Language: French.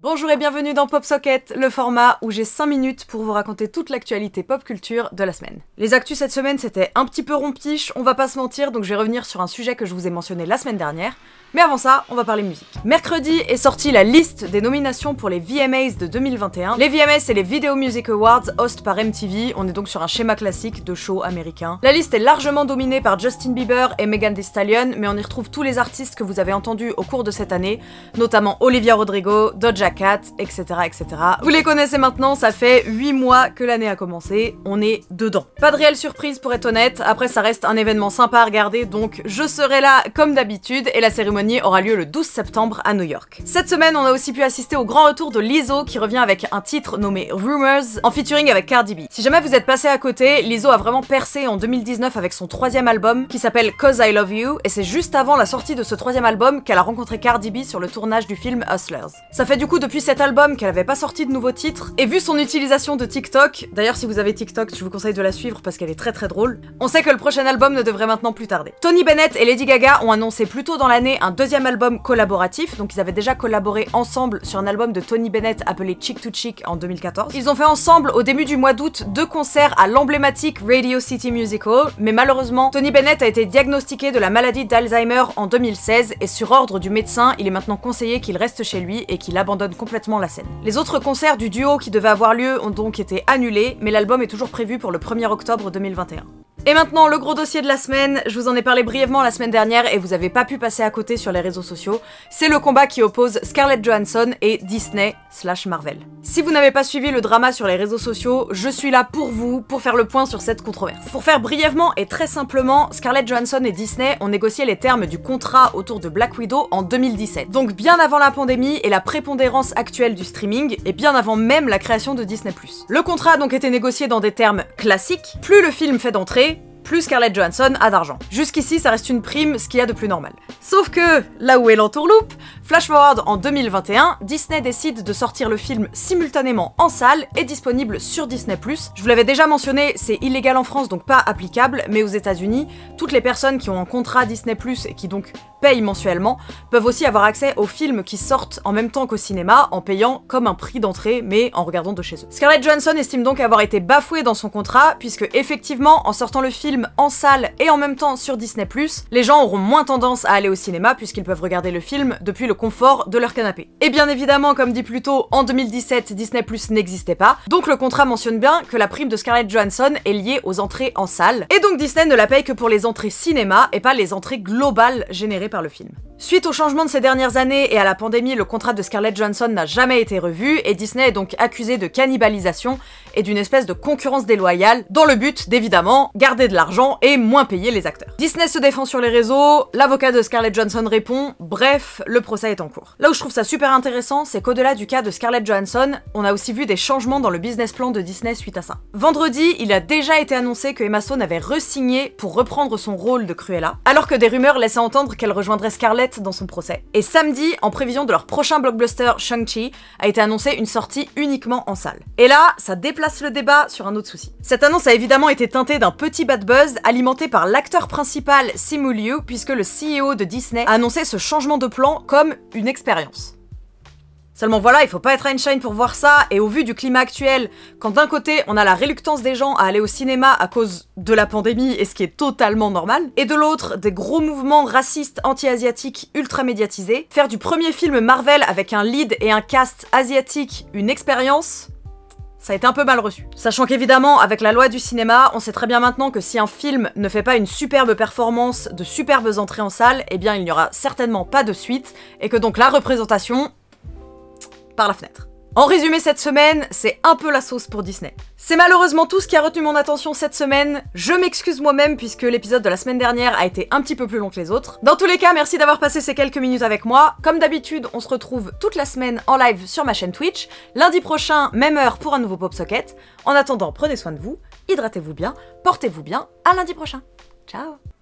Bonjour et bienvenue dans PopSocket, le format où j'ai 5 minutes pour vous raconter toute l'actualité pop culture de la semaine. Les actus cette semaine c'était un petit peu rompiche, on va pas se mentir, donc je vais revenir sur un sujet que je vous ai mentionné la semaine dernière. Mais avant ça, on va parler musique. Mercredi est sortie la liste des nominations pour les VMAs de 2021. Les VMAs, c'est les Video Music Awards, host par MTV. On est donc sur un schéma classique de show américain. La liste est largement dominée par Justin Bieber et Megan Thee Stallion, mais on y retrouve tous les artistes que vous avez entendus au cours de cette année, notamment Olivia Rodrigo, Doja Cat, etc., etc. Vous les connaissez maintenant, ça fait 8 mois que l'année a commencé, on est dedans. Pas de réelle surprise pour être honnête, après ça reste un événement sympa à regarder, donc je serai là comme d'habitude, et la cérémonie aura lieu le 12 septembre à New York. Cette semaine, on a aussi pu assister au grand retour de Lizzo qui revient avec un titre nommé Rumors en featuring avec Cardi B. Si jamais vous êtes passé à côté, Lizzo a vraiment percé en 2019 avec son 3e album qui s'appelle Cause I Love You et c'est juste avant la sortie de ce 3e album qu'elle a rencontré Cardi B sur le tournage du film Hustlers. Ça fait du coup depuis cet album qu'elle avait pas sorti de nouveaux titres et vu son utilisation de TikTok, d'ailleurs si vous avez TikTok, je vous conseille de la suivre parce qu'elle est très drôle, on sait que le prochain album ne devrait maintenant plus tarder. Tony Bennett et Lady Gaga ont annoncé plus tôt dans l'année un 2e album collaboratif, donc ils avaient déjà collaboré ensemble sur un album de Tony Bennett appelé Chick to Chick en 2014. Ils ont fait ensemble au début du mois d'août 2 concerts à l'emblématique Radio City Music Hall, mais malheureusement Tony Bennett a été diagnostiqué de la maladie d'Alzheimer en 2016 et sur ordre du médecin, il est maintenant conseillé qu'il reste chez lui et qu'il abandonne complètement la scène. Les autres concerts du duo qui devaient avoir lieu ont donc été annulés, mais l'album est toujours prévu pour le 1er octobre 2021. Et maintenant, le gros dossier de la semaine, je vous en ai parlé brièvement la semaine dernière et vous avez pas pu passer à côté sur les réseaux sociaux, c'est le combat qui oppose Scarlett Johansson et Disney/Marvel. Si vous n'avez pas suivi le drama sur les réseaux sociaux, je suis là pour vous, pour faire le point sur cette controverse. Pour faire brièvement et très simplement, Scarlett Johansson et Disney ont négocié les termes du contrat autour de Black Widow en 2017. Donc bien avant la pandémie et la prépondérance actuelle du streaming, et bien avant même la création de Disney+. Le contrat a donc été négocié dans des termes classiques, plus le film fait d'entrée, plus Scarlett Johansson a d'argent. Jusqu'ici, ça reste une prime, ce qu'il y a de plus normal. Sauf que, là où est l'entourloupe, flash forward en 2021, Disney décide de sortir le film simultanément en salle et disponible sur Disney+. Je vous l'avais déjà mentionné, c'est illégal en France, donc pas applicable, mais aux États-Unis, toutes les personnes qui ont un contrat Disney+, et qui donc payent mensuellement, peuvent aussi avoir accès aux films qui sortent en même temps qu'au cinéma, en payant comme un prix d'entrée, mais en regardant de chez eux. Scarlett Johansson estime donc avoir été bafouée dans son contrat, puisque effectivement, en sortant le film en salle et en même temps sur Disney+, les gens auront moins tendance à aller au cinéma puisqu'ils peuvent regarder le film depuis le confort de leur canapé. Et bien évidemment, comme dit plus tôt, en 2017, Disney+ n'existait pas, donc le contrat mentionne bien que la prime de Scarlett Johansson est liée aux entrées en salle, et donc Disney ne la paye que pour les entrées cinéma et pas les entrées globales générées par le film. Suite au changement de ces dernières années et à la pandémie, le contrat de Scarlett Johansson n'a jamais été revu et Disney est donc accusé de cannibalisation et d'une espèce de concurrence déloyale dans le but d'évidemment garder de l'argent et moins payer les acteurs. Disney se défend sur les réseaux, l'avocat de Scarlett Johansson répond, bref, le procès est en cours. Là où je trouve ça super intéressant, c'est qu'au-delà du cas de Scarlett Johansson, on a aussi vu des changements dans le business plan de Disney suite à ça. Vendredi, il a déjà été annoncé que Emma Stone avait re-signé pour reprendre son rôle de Cruella, alors que des rumeurs laissaient entendre qu'elle rejoindrait Scarlett dans son procès. Et samedi, en prévision de leur prochain blockbuster Shang-Chi, a été annoncé une sortie uniquement en salle. Et là, ça déplace le débat sur un autre souci. Cette annonce a évidemment été teintée d'un petit bad buzz alimenté par l'acteur principal Simu Liu, puisque le CEO de Disney a annoncé ce changement de plan comme une expérience. Seulement voilà, il faut pas être Einstein pour voir ça, et au vu du climat actuel, quand d'un côté on a la réluctance des gens à aller au cinéma à cause de la pandémie, et ce qui est totalement normal, et de l'autre, des gros mouvements racistes anti-asiatiques ultra médiatisés, faire du premier film Marvel avec un lead et un cast asiatique une expérience, ça a été un peu mal reçu. Sachant qu'évidemment, avec la loi du cinéma, on sait très bien maintenant que si un film ne fait pas une superbe performance, de superbes entrées en salle, eh bien il n'y aura certainement pas de suite, et que donc la représentation par la fenêtre. En résumé, cette semaine, c'est un peu la sauce pour Disney. C'est malheureusement tout ce qui a retenu mon attention cette semaine. Je m'excuse moi-même puisque l'épisode de la semaine dernière a été un petit peu plus long que les autres. Dans tous les cas, merci d'avoir passé ces quelques minutes avec moi. Comme d'habitude, on se retrouve toute la semaine en live sur ma chaîne Twitch. Lundi prochain, même heure pour un nouveau PopSocket. En attendant, prenez soin de vous, hydratez-vous bien, portez-vous bien. À lundi prochain. Ciao!